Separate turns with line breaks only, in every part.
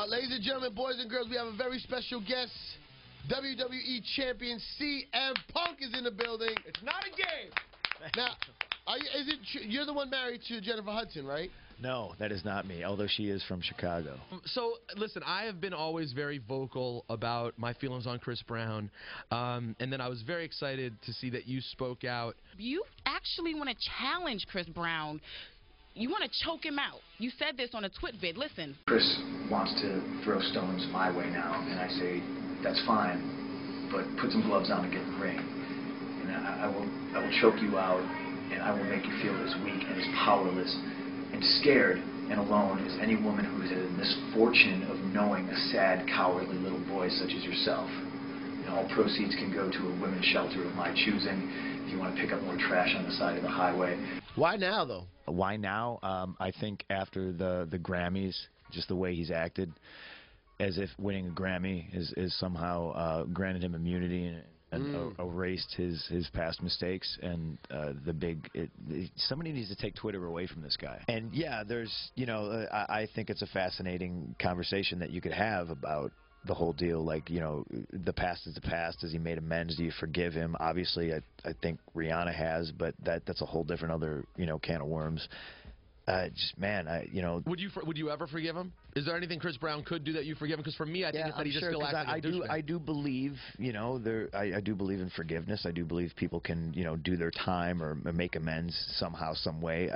Ladies and gentlemen, boys and girls, we have a very special guest. WWE Champion CM Punk is in the building.
It's not a game.
Now, you're the one married to Jennifer Hudson, right?
No, that is not me, although she is from Chicago.
So, listen, I have been always very vocal about my feelings on Chris Brown, and then I was very excited to see that you spoke out.
You actually want to challenge Chris Brown. You want to choke him out. You said this on a twit vid. Listen.
Chris wants to throw stones my way now, and I say, that's fine, but put some gloves on and get in the ring. And I will choke you out, and I will make you feel as weak and as powerless and scared and alone as any woman who has had the misfortune of knowing a sad, cowardly little boy such as yourself. And all proceeds can go to a women's shelter of my choosing if you want to pick up more trash on the side of the highway.
Why now, though?
Why now? I think after the Grammys, just the way he's acted, as if winning a Grammy is somehow granted him immunity and erased his past mistakes, and somebody needs to take Twitter away from this guy. And yeah, there's, I think it's a fascinating conversation that you could have about the whole deal. Like, the past is the past. Has he made amends? Do you forgive him? Obviously, I think Rihanna has, but that's a whole different other, can of worms. Would you ever forgive him? Is there anything Chris Brown could do that you forgive him? Because for me, I think it's that he just still acts like a douchebag. I do believe, I do believe in forgiveness. I do believe people can, do their time or make amends somehow, some way.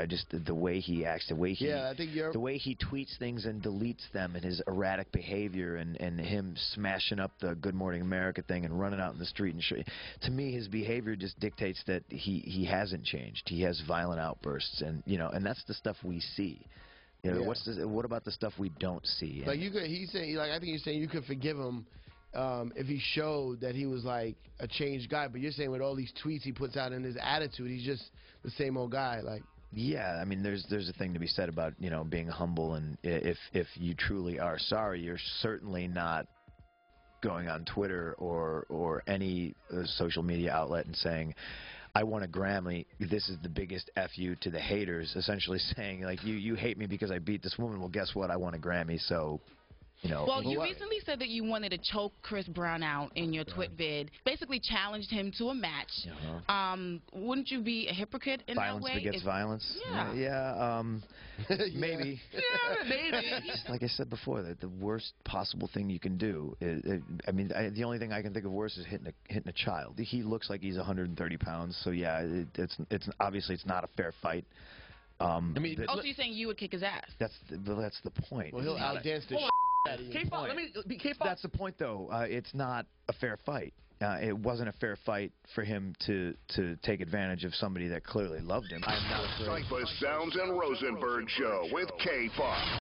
The way he acts, the way he tweets things and deletes them, and his erratic behavior, and him smashing up the Good Morning America thing and running out in the street and to me, his behavior just dictates that he hasn't changed. He has violent outbursts, and and that's the stuff we see. What about the stuff we don't see?
Like I think you're saying you could forgive him if he showed that he was like a changed guy. But you're saying with all these tweets he puts out and his attitude, he's just the same old guy. Like,
yeah, I mean, there's a thing to be said about being humble, and if you truly are sorry, you're certainly not going on Twitter or any social media outlet and saying, I won a Grammy, this is the biggest FU to the haters, essentially saying, like, you hate me because I beat this woman. Well, guess what? I won a Grammy, so,
Well, you recently said that you wanted to choke Chris Brown out in your twit vid. Basically challenged him to a match. Wouldn't you be a hypocrite in that way?
Violence begets violence?
Yeah.
Maybe.
Yeah, maybe.
Like I said before, the worst possible thing you can do the only thing I can think of worse is hitting a child. He looks like he's 130 pounds, so yeah, it's obviously it's not a fair fight.
Also, you're saying you would kick his ass.
That's the point.
Well, he'll outdance the
K-Pop, let me be K-Pop.
That's the point, though. It's not a fair fight. It wasn't a fair fight for him to take advantage of somebody that clearly loved him. I am not afraid.
Cypress Sounds and Rosenberg Show with K-Pop.